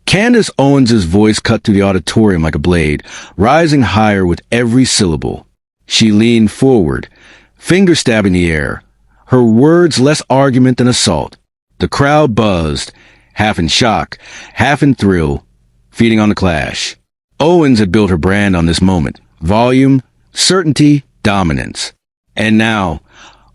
Candace Owens' voice cut through the auditorium like a blade, rising higher with every syllable. She leaned forward, finger stabbing the air, her words less argument than assault. The crowd buzzed, half in shock, half in thrill, feeding on the clash. Owens had built her brand on this moment. Volume, certainty, dominance. And now,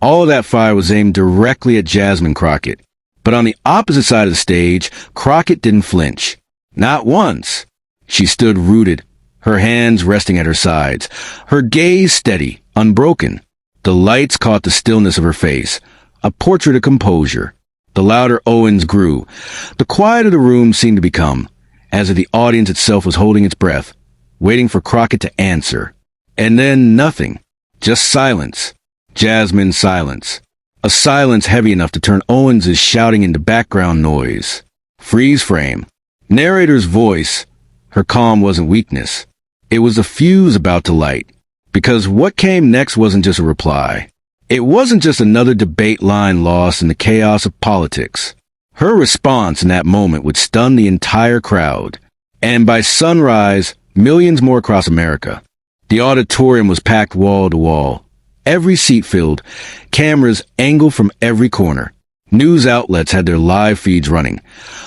all of that fire was aimed directly at Jasmine Crockett. But on the opposite side of the stage, Crockett didn't flinch. Not once. She stood rooted, her hands resting at her sides, her gaze steady, unbroken. The lights caught the stillness of her face, a portrait of composure. The louder Owens grew. The quieter the room seemed to become, as if the audience itself was holding its breath, waiting for Crockett to answer. And then nothing. Just silence. Jasmine's silence. A silence heavy enough to turn Owens' shouting into background noise. Freeze frame. Narrator's voice. Her calm wasn't weakness. It was a fuse about to light. Because what came next wasn't just a reply. It wasn't just another debate line lost in the chaos of politics. Her response in that moment would stun the entire crowd. And by sunrise, millions more across America. The auditorium was packed wall to wall. Every seat filled, cameras angled from every corner. News outlets had their live feeds running,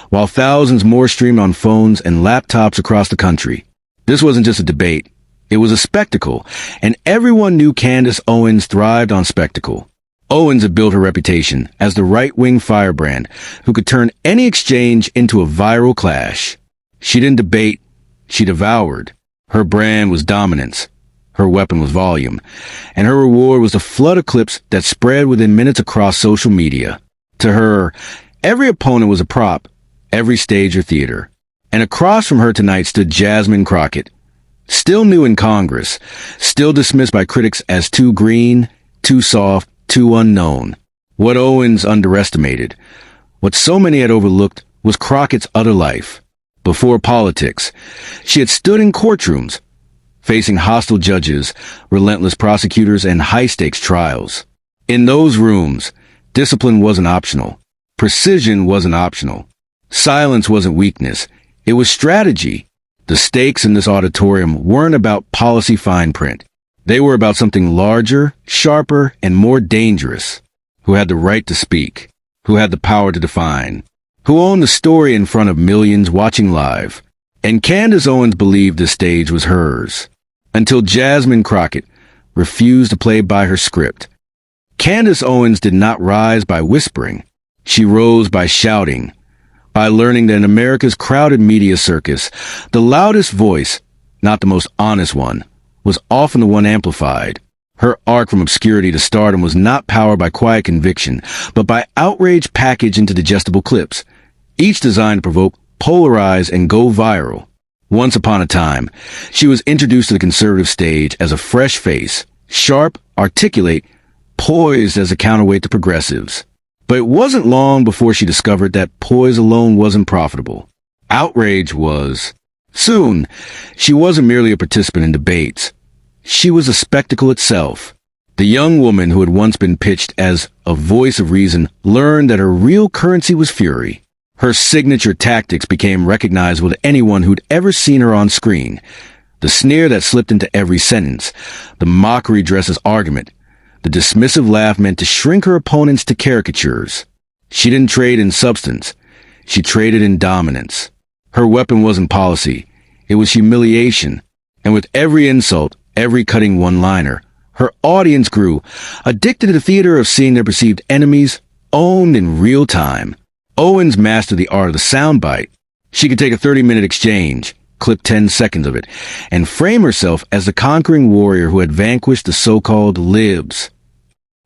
while thousands more streamed on phones and laptops across the country. This wasn't just a debate. It was a spectacle, and everyone knew Candace Owens thrived on spectacle. Owens had built her reputation as the right-wing firebrand who could turn any exchange into a viral clash. She didn't debate, she devoured. Her brand was dominance. Her weapon was volume. And her reward was a flood of clips that spread within minutes across social media. To her, every opponent was a prop, every stage or theater. And across from her tonight stood Jasmine Crockett. Still new in Congress, still dismissed by critics as too green, too soft, too unknown. What Owens underestimated, what so many had overlooked, was Crockett's other life. Before politics, she had stood in courtrooms, facing hostile judges, relentless prosecutors, and high-stakes trials. In those rooms, discipline wasn't optional. Precision wasn't optional. Silence wasn't weakness. It was strategy. The stakes in this auditorium weren't about policy fine print. They were about something larger, sharper, and more dangerous. Who had the right to speak? Who had the power to define? Who owned the story in front of millions watching live? And Candace Owens believed the stage was hers. Until Jasmine Crockett refused to play by her script. Candace Owens did not rise by whispering. She rose by shouting. By learning that in America's crowded media circus, the loudest voice, not the most honest one, was often the one amplified. Her arc from obscurity to stardom was not powered by quiet conviction, but by outrage packaged into digestible clips, each designed to provoke, polarize, and go viral. Once upon a time, she was introduced to the conservative stage as a fresh face, sharp, articulate, poised as a counterweight to progressives. But it wasn't long before she discovered that poise alone wasn't profitable. Outrage was. Soon, she wasn't merely a participant in debates. She was a spectacle itself. The young woman who had once been pitched as a voice of reason learned that her real currency was fury. Her signature tactics became recognizable to anyone who'd ever seen her on screen. The sneer that slipped into every sentence, the mockery dressed as argument, the dismissive laugh meant to shrink her opponents to caricatures. She didn't trade in substance. She traded in dominance. Her weapon wasn't policy. It was humiliation. And with every insult, every cutting one-liner, her audience grew, addicted to the theater of seeing their perceived enemies owned in real time. Owens mastered the art of the soundbite. She could take a 30-minute exchange, clip 10 seconds of it, and frame herself as the conquering warrior who had vanquished the so-called libs.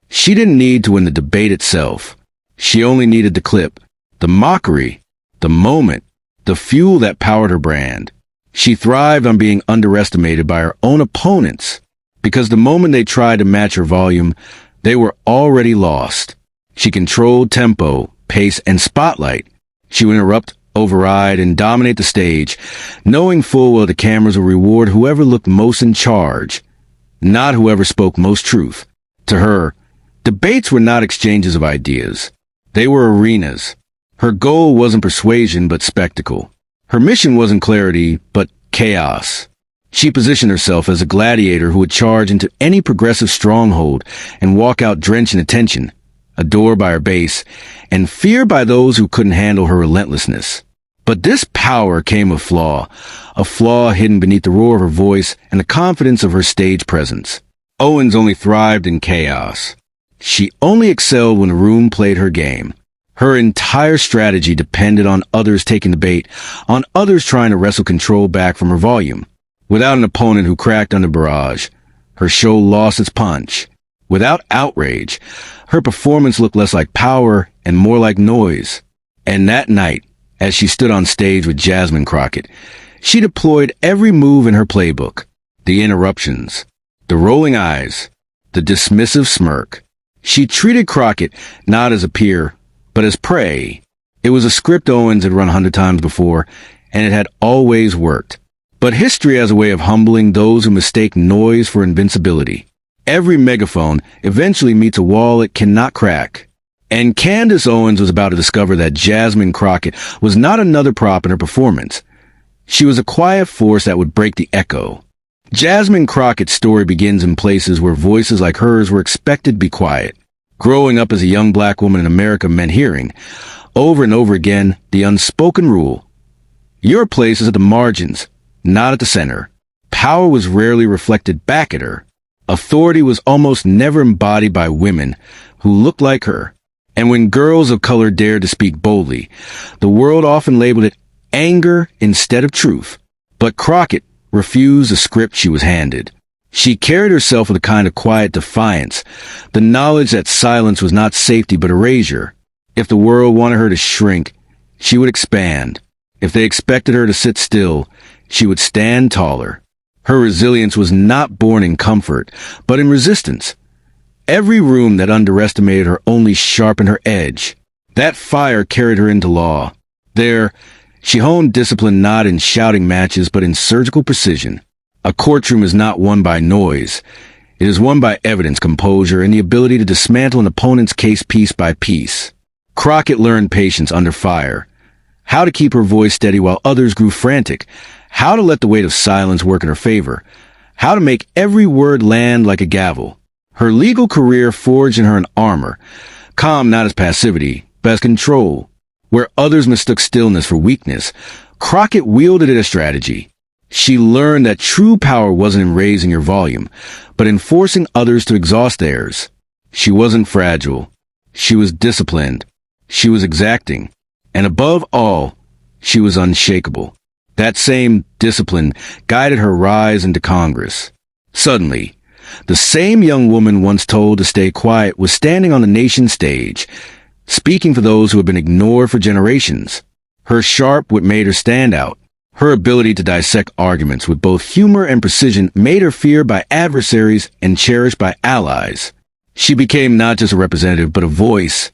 She didn't need to win the debate itself. She only needed the clip, the mockery, the moment, the fuel that powered her brand. She thrived on being underestimated by her own opponents, because the moment they tried to match her volume, they were already lost. She controlled tempo, pace, and spotlight. She would interrupt, override, and dominate the stage, knowing full well the cameras would reward whoever looked most in charge, not whoever spoke most truth. To her, debates were not exchanges of ideas. They were arenas. Her goal wasn't persuasion but spectacle. Her mission wasn't clarity, but chaos. She positioned herself as a gladiator who would charge into any progressive stronghold and walk out drenched in attention, adored by her base, and feared by those who couldn't handle her relentlessness. But this power came with a flaw hidden beneath the roar of her voice and the confidence of her stage presence. Owens only thrived in chaos. She only excelled when the room played her game. Her entire strategy depended on others taking the bait, on others trying to wrestle control back from her volume. Without an opponent who cracked under barrage, her show lost its punch. Without outrage, her performance looked less like power and more like noise. And that night, as she stood on stage with Jasmine Crockett, she deployed every move in her playbook. The interruptions, the rolling eyes, the dismissive smirk. She treated Crockett not as a peer, but as prey. It was a script Owens had run 100 times before, and it had always worked. But history has a way of humbling those who mistake noise for invincibility. Every megaphone eventually meets a wall it cannot crack. And Candace Owens was about to discover that Jasmine Crockett was not another prop in her performance. She was a quiet force that would break the echo. Jasmine Crockett's story begins in places where voices like hers were expected to be quiet. Growing up as a young black woman in America meant hearing, over and over again, the unspoken rule. Your place is at the margins, not at the center. Power was rarely reflected back at her. Authority was almost never embodied by women who looked like her. And when girls of color dared to speak boldly, the world often labeled it anger instead of truth. But Crockett refused the script she was handed. She carried herself with a kind of quiet defiance, the knowledge that silence was not safety but erasure. If the world wanted her to shrink, she would expand. If they expected her to sit still, she would stand taller. Her resilience was not born in comfort, but in resistance. Every room that underestimated her only sharpened her edge. That fire carried her into law. There, she honed discipline not in shouting matches but in surgical precision. A courtroom is not won by noise. It is won by evidence, composure, and the ability to dismantle an opponent's case piece by piece. Crockett learned patience under fire. How to keep her voice steady while others grew frantic. How to let the weight of silence work in her favor. How to make every word land like a gavel. Her legal career forged in her an armor. Calm not as passivity, but as control. Where others mistook stillness for weakness, Crockett wielded it as strategy. She learned that true power wasn't in raising your volume, but in forcing others to exhaust theirs. She wasn't fragile. She was disciplined. She was exacting. And above all, she was unshakable. That same discipline guided her rise into Congress. Suddenly, the same young woman once told to stay quiet was standing on the nation's stage, speaking for those who had been ignored for generations. Her sharp wit made her stand out. Her ability to dissect arguments with both humor and precision made her feared by adversaries and cherished by allies. She became not just a representative, but a voice,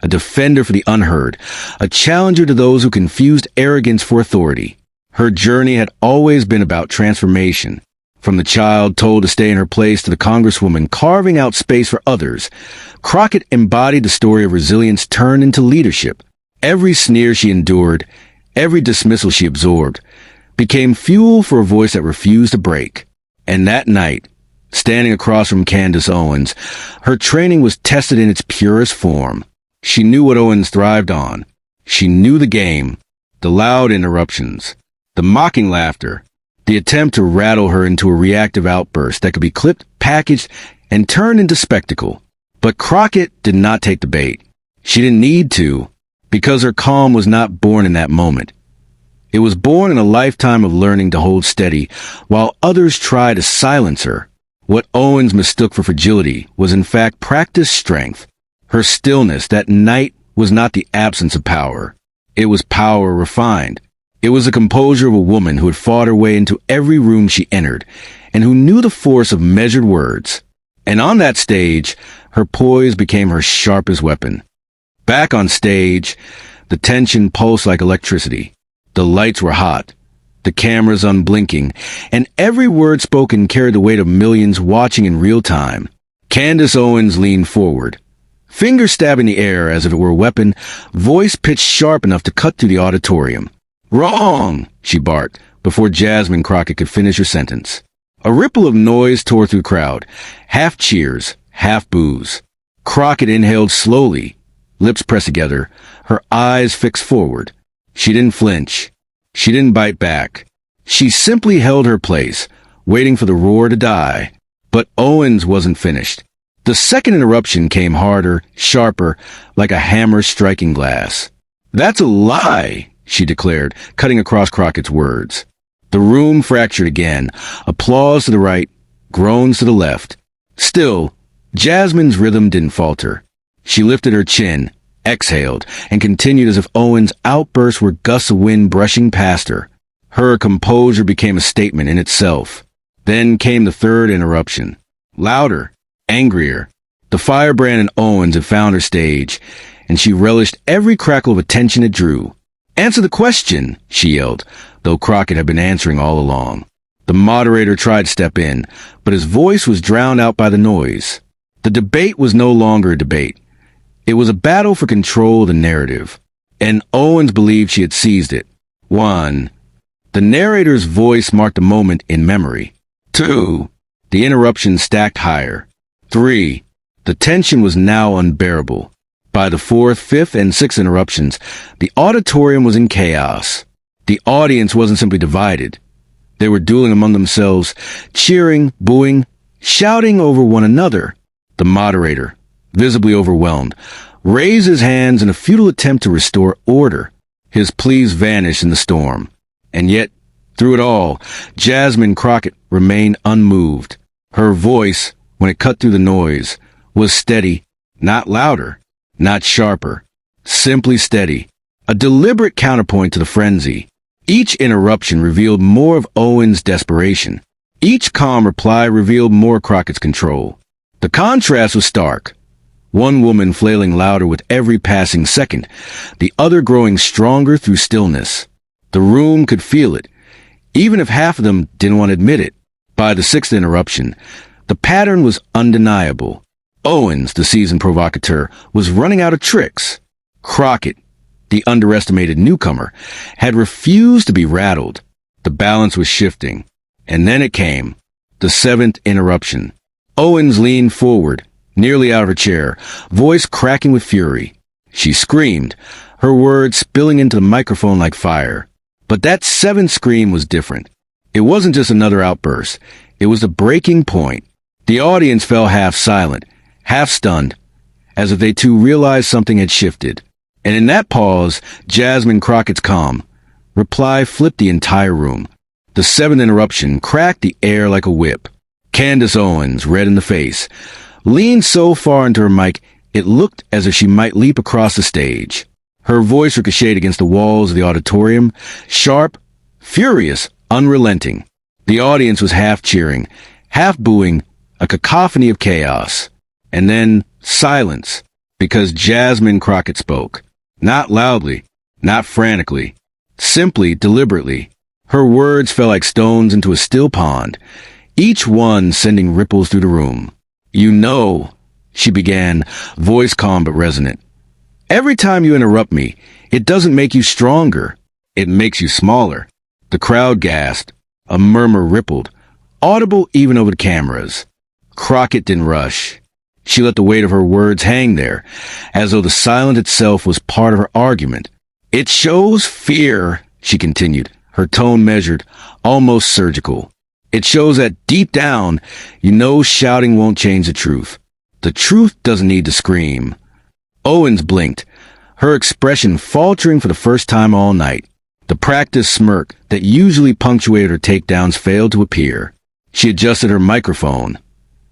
a defender for the unheard, a challenger to those who confused arrogance for authority. Her journey had always been about transformation. From the child told to stay in her place to the congresswoman carving out space for others, Crockett embodied the story of resilience turned into leadership. Every sneer she endured, every dismissal she absorbed, became fuel for a voice that refused to break. And that night, standing across from Candace Owens, her training was tested in its purest form. She knew what Owens thrived on. She knew the game, the loud interruptions, the mocking laughter, the attempt to rattle her into a reactive outburst that could be clipped, packaged, and turned into spectacle. But Crockett did not take the bait. She didn't need to, because her calm was not born in that moment. It was born in a lifetime of learning to hold steady, while others tried to silence her. What Owens mistook for fragility was in fact practiced strength. Her stillness that night was not the absence of power. It was power refined. It was the composure of a woman who had fought her way into every room she entered, and who knew the force of measured words. And on that stage, her poise became her sharpest weapon. Back on stage, the tension pulsed like electricity. The lights were hot, the cameras unblinking, and every word spoken carried the weight of millions watching in real time. Candace Owens leaned forward, finger stabbing the air as if it were a weapon, voice pitched sharp enough to cut through the auditorium. Wrong, she barked, before Jasmine Crockett could finish her sentence. A ripple of noise tore through the crowd, half cheers, half boos. Crockett inhaled slowly, lips pressed together, her eyes fixed forward. She didn't flinch. She didn't bite back. She simply held her place, waiting for the roar to die. But Owens wasn't finished. The second interruption came harder, sharper, like a hammer striking glass. "That's a lie," she declared, cutting across Crockett's words. The room fractured again, applause to the right, groans to the left. Still, Jasmine's rhythm didn't falter. She lifted her chin, exhaled, and continued as if Owens' outbursts were gusts of wind brushing past her. Her composure became a statement in itself. Then came the third interruption. Louder, angrier. The firebrand in Owens had found her stage, and she relished every crackle of attention it drew. "Answer the question," she yelled, though Crockett had been answering all along. The moderator tried to step in, but his voice was drowned out by the noise. The debate was no longer a debate. It was a battle for control of the narrative, and Owens believed she had seized it. 1. The narrator's voice marked a moment in memory. 2. The interruption stacked higher. 3. The tension was now unbearable. By the fourth, fifth, and sixth interruptions, the auditorium was in chaos. The audience wasn't simply divided. They were dueling among themselves, cheering, booing, shouting over one another. The moderator, visibly overwhelmed, raised his hands in a futile attempt to restore order. His pleas vanished in the storm. And yet, through it all, Jasmine Crockett remained unmoved. Her voice, when it cut through the noise, was steady, not louder, not sharper, simply steady, a deliberate counterpoint to the frenzy. Each interruption revealed more of Owen's desperation. Each calm reply revealed more Crockett's control. The contrast was stark. One woman flailing louder with every passing second, the other growing stronger through stillness. The room could feel it, even if half of them didn't want to admit it. By the sixth interruption, the pattern was undeniable. Owens, the seasoned provocateur, was running out of tricks. Crockett, the underestimated newcomer, had refused to be rattled. The balance was shifting. And then it came, the seventh interruption. Owens leaned forward, nearly out of her chair, voice cracking with fury. She screamed, her words spilling into the microphone like fire. But that seventh scream was different. It wasn't just another outburst. It was the breaking point. The audience fell half silent, half stunned, as if they too realized something had shifted. And in that pause, Jasmine Crockett's calm reply flipped the entire room. The seventh interruption cracked the air like a whip. Candace Owens, red in the face, leaned so far into her mic it looked as if she might leap across the stage. Her voice ricocheted against the walls of the auditorium, sharp, furious, unrelenting. The audience was half cheering, half booing, a cacophony of chaos. And then silence, because Jasmine Crockett spoke. Not loudly, not frantically, simply, deliberately. Her words fell like stones into a still pond, each one sending ripples through the room. "You know," she began, voice calm but resonant. "Every time you interrupt me, it doesn't make you stronger. It makes you smaller." The crowd gasped. A murmur rippled, audible even over the cameras. Crockett didn't rush. She let the weight of her words hang there, as though the silence itself was part of her argument. "It shows fear," she continued, her tone measured, almost surgical. "It shows that deep down, you know shouting won't change the truth. The truth doesn't need to scream." Owens blinked, her expression faltering for the first time all night. The practiced smirk that usually punctuated her takedowns failed to appear. She adjusted her microphone,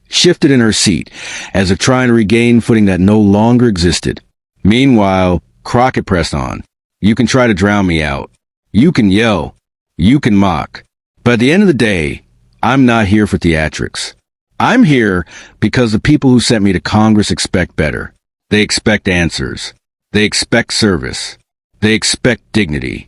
shifted in her seat, as if trying to regain footing that no longer existed. Meanwhile, Crockett pressed on. "You can try to drown me out. You can yell. You can mock. But at the end of the day, I'm not here for theatrics. I'm here because the people who sent me to Congress expect better. They expect answers. They expect service. They expect dignity."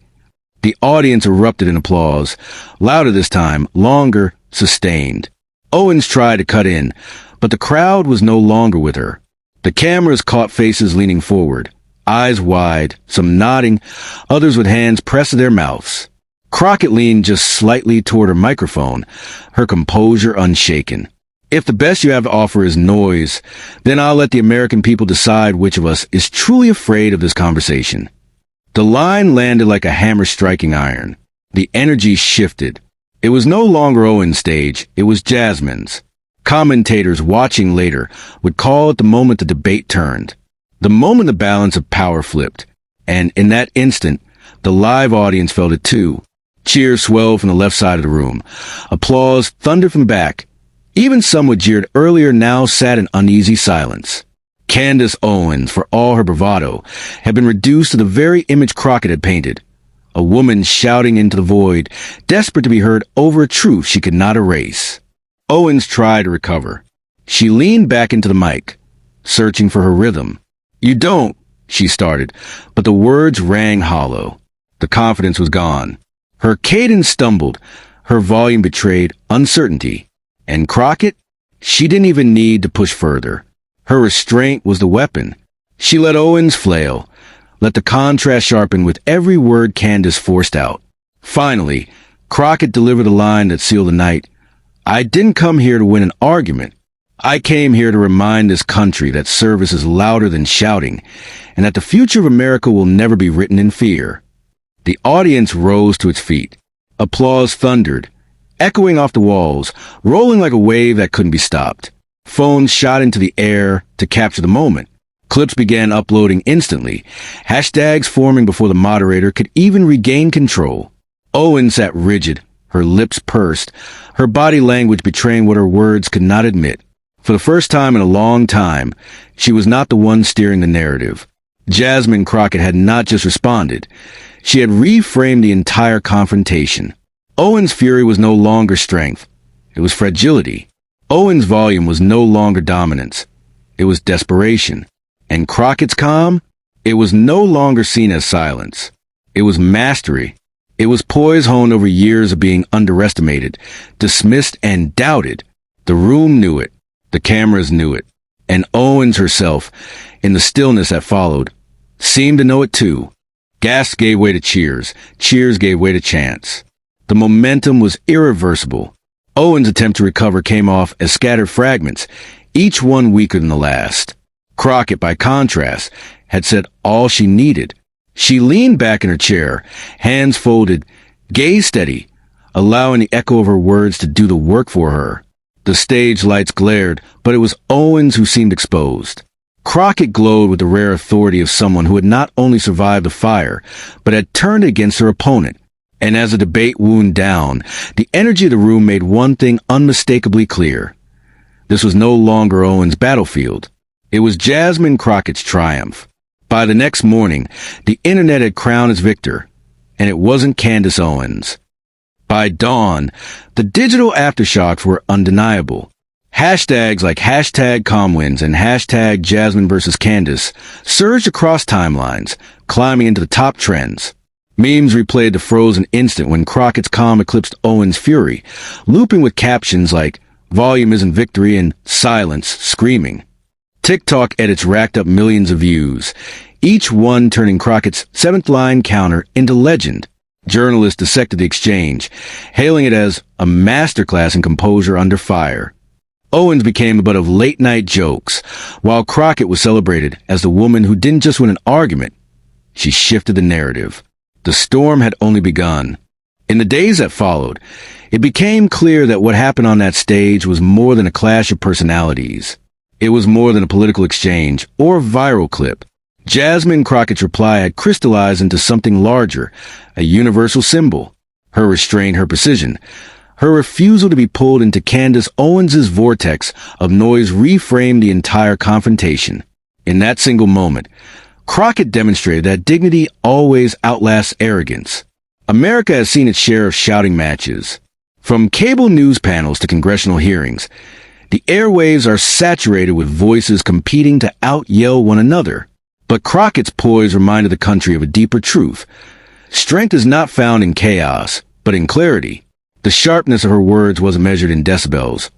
The audience erupted in applause, louder this time, longer, sustained. Owens tried to cut in, but the crowd was no longer with her. The cameras caught faces leaning forward, eyes wide, some nodding, others with hands pressed to their mouths. Crockett leaned just slightly toward her microphone, her composure unshaken. If the best you have to offer is noise, then I'll let the American people decide which of us is truly afraid of this conversation. The line landed like a hammer striking iron. The energy shifted. It was no longer Owen's stage, it was Jasmine's. Commentators watching later would call it the moment the debate turned. The moment the balance of power flipped. And in that instant, the live audience felt it too. Cheers swelled from the left side of the room. Applause thundered from back. Even some who jeered earlier now sat in uneasy silence. Candace Owens, for all her bravado, had been reduced to the very image Crockett had painted. A woman shouting into the void, desperate to be heard over a truth she could not erase. Owens tried to recover. She leaned back into the mic, searching for her rhythm. "You don't," she started, but the words rang hollow. The confidence was gone. Her cadence stumbled. Her volume betrayed uncertainty. And Crockett? She didn't even need to push further. Her restraint was the weapon. She let Owens flail, let the contrast sharpen with every word Candace forced out. Finally, Crockett delivered a line that sealed the night. "I didn't come here to win an argument. I came here to remind this country that service is louder than shouting, and that the future of America will never be written in fear." The audience rose to its feet. Applause thundered, echoing off the walls, rolling like a wave that couldn't be stopped. Phones shot into the air to capture the moment. Clips began uploading instantly, hashtags forming before the moderator could even regain control. Owen sat rigid, her lips pursed, her body language betraying what her words could not admit. For the first time in a long time, she was not the one steering the narrative. Jasmine Crockett had not just responded. She had reframed the entire confrontation. Owen's fury was no longer strength. It was fragility. Owen's volume was no longer dominance. It was desperation. And Crockett's calm? It was no longer seen as silence. It was mastery. It was poise honed over years of being underestimated, dismissed, and doubted. The room knew it. The cameras knew it. And Owens herself, in the stillness that followed, seemed to know it too. Gasps gave way to cheers. Cheers gave way to chants. The momentum was irreversible. Owens' attempt to recover came off as scattered fragments, each one weaker than the last. Crockett, by contrast, had said all she needed. She leaned back in her chair, hands folded, gaze steady, allowing the echo of her words to do the work for her. The stage lights glared, but it was Owens who seemed exposed. Crockett glowed with the rare authority of someone who had not only survived the fire, but had turned against her opponent. And as the debate wound down, the energy of the room made one thing unmistakably clear. This was no longer Owens' battlefield. It was Jasmine Crockett's triumph. By the next morning, the internet had crowned its victor, and it wasn't Candace Owens. By dawn, the digital aftershocks were undeniable. Hashtags like hashtag Comwins and hashtag Jasmine versus Candace surged across timelines, climbing into the top trends. Memes replayed the frozen instant when Crockett's calm eclipsed Owens' fury, looping with captions like "Volume isn't victory" and "Silence, screaming." TikTok edits racked up millions of views, each one turning Crockett's seventh line counter into legend. Journalists dissected the exchange, hailing it as a masterclass in composure under fire. Owens became the butt of late-night jokes, while Crockett was celebrated as the woman who didn't just win an argument, she shifted the narrative. The storm had only begun. In the days that followed, it became clear that what happened on that stage was more than a clash of personalities. It was more than a political exchange or a viral clip. Jasmine Crockett's reply had crystallized into something larger, a universal symbol. Her restraint, her precision, her refusal to be pulled into Candace Owens' vortex of noise reframed the entire confrontation. In that single moment, Crockett demonstrated that dignity always outlasts arrogance. America has seen its share of shouting matches. From cable news panels to congressional hearings, the airwaves are saturated with voices competing to out-yell one another. But Crockett's poise reminded the country of a deeper truth. Strength is not found in chaos, but in clarity. The sharpness of her words wasn't measured in decibels.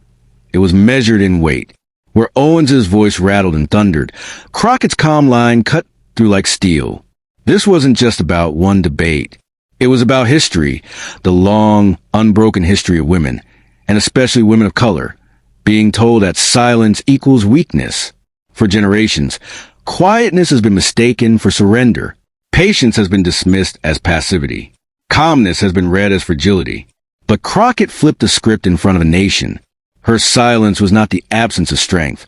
It was measured in weight. Where Owens' voice rattled and thundered, Crockett's calm line cut through like steel. This wasn't just about one debate. It was about history, the long, unbroken history of women, and especially women of color, being told that silence equals weakness. For generations, quietness has been mistaken for surrender. Patience has been dismissed as passivity. Calmness has been read as fragility. But Crockett flipped the script in front of a nation. Her silence was not the absence of strength.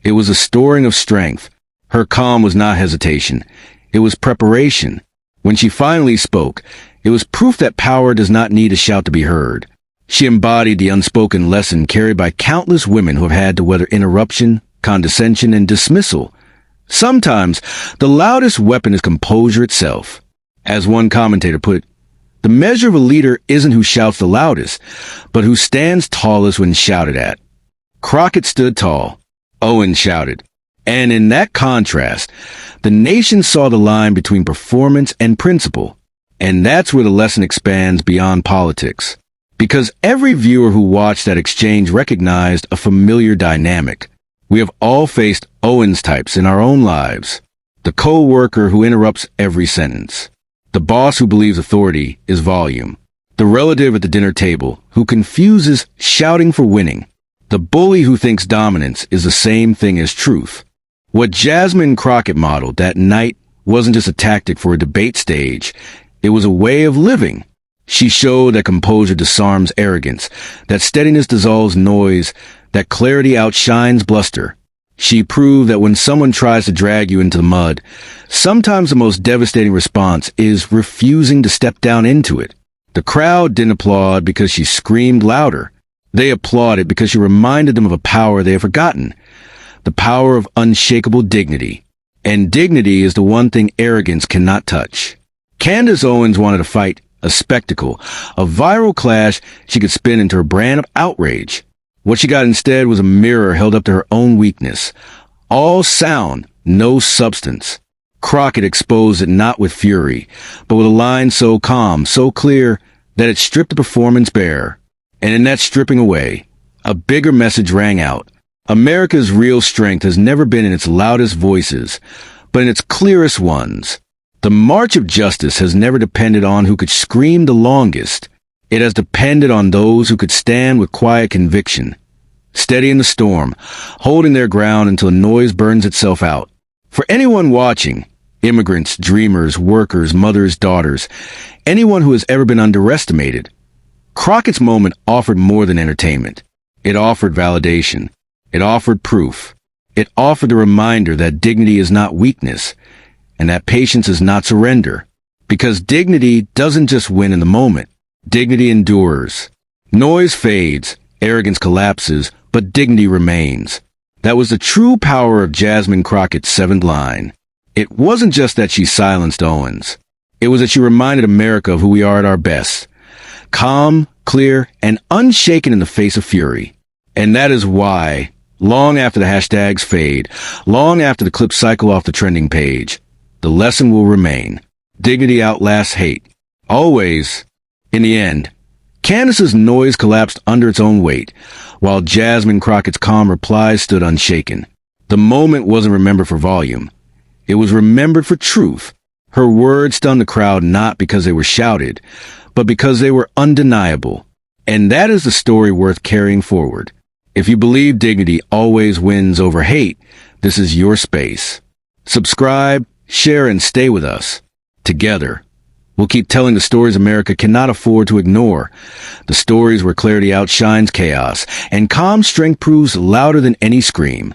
It was a storing of strength. Her calm was not hesitation. It was preparation. When she finally spoke, it was proof that power does not need a shout to be heard. She embodied the unspoken lesson carried by countless women who have had to weather interruption, condescension, and dismissal. Sometimes, the loudest weapon is composure itself. As one commentator put it, the measure of a leader isn't who shouts the loudest, but who stands tallest when shouted at. Crockett stood tall. Owens shouted. And in that contrast, the nation saw the line between performance and principle. And that's where the lesson expands beyond politics. Because every viewer who watched that exchange recognized a familiar dynamic. We have all faced Owens types in our own lives. The co-worker who interrupts every sentence. The boss who believes authority is volume. The relative at the dinner table who confuses shouting for winning. The bully who thinks dominance is the same thing as truth. What Jasmine Crockett modeled that night wasn't just a tactic for a debate stage. It was a way of living. She showed that composure disarms arrogance, that steadiness dissolves noise, that clarity outshines bluster. She proved that when someone tries to drag you into the mud, sometimes the most devastating response is refusing to step down into it. The crowd didn't applaud because she screamed louder. They applauded because she reminded them of a power they had forgotten. The power of unshakable dignity. And dignity is the one thing arrogance cannot touch. Candace Owens wanted to fight a spectacle, a viral clash she could spin into her brand of outrage. What she got instead was a mirror held up to her own weakness. All sound, no substance. Crockett exposed it not with fury, but with a line so calm, so clear, that it stripped the performance bare. And in that stripping away, a bigger message rang out. America's real strength has never been in its loudest voices, but in its clearest ones. The march of justice has never depended on who could scream the longest. It has depended on those who could stand with quiet conviction, steady in the storm, holding their ground until noise burns itself out. For anyone watching, immigrants, dreamers, workers, mothers, daughters, anyone who has ever been underestimated, Crockett's moment offered more than entertainment. It offered validation. It offered proof. It offered the reminder that dignity is not weakness, and that patience is not surrender. Because dignity doesn't just win in the moment. Dignity endures. Noise fades, arrogance collapses, but dignity remains. That was the true power of Jasmine Crockett's seventh line. It wasn't just that she silenced Owens. It was that she reminded America of who we are at our best. Calm, clear, and unshaken in the face of fury. And that is why, long after the hashtags fade, long after the clips cycle off the trending page, the lesson will remain. Dignity outlasts hate. Always. In the end, Candace's noise collapsed under its own weight, while Jasmine Crockett's calm replies stood unshaken. The moment wasn't remembered for volume. It was remembered for truth. Her words stunned the crowd not because they were shouted, but because they were undeniable. And that is the story worth carrying forward. If you believe dignity always wins over hate, this is your space. Subscribe, share, and stay with us. Together, we'll keep telling the stories America cannot afford to ignore. The stories where clarity outshines chaos, and calm strength proves louder than any scream.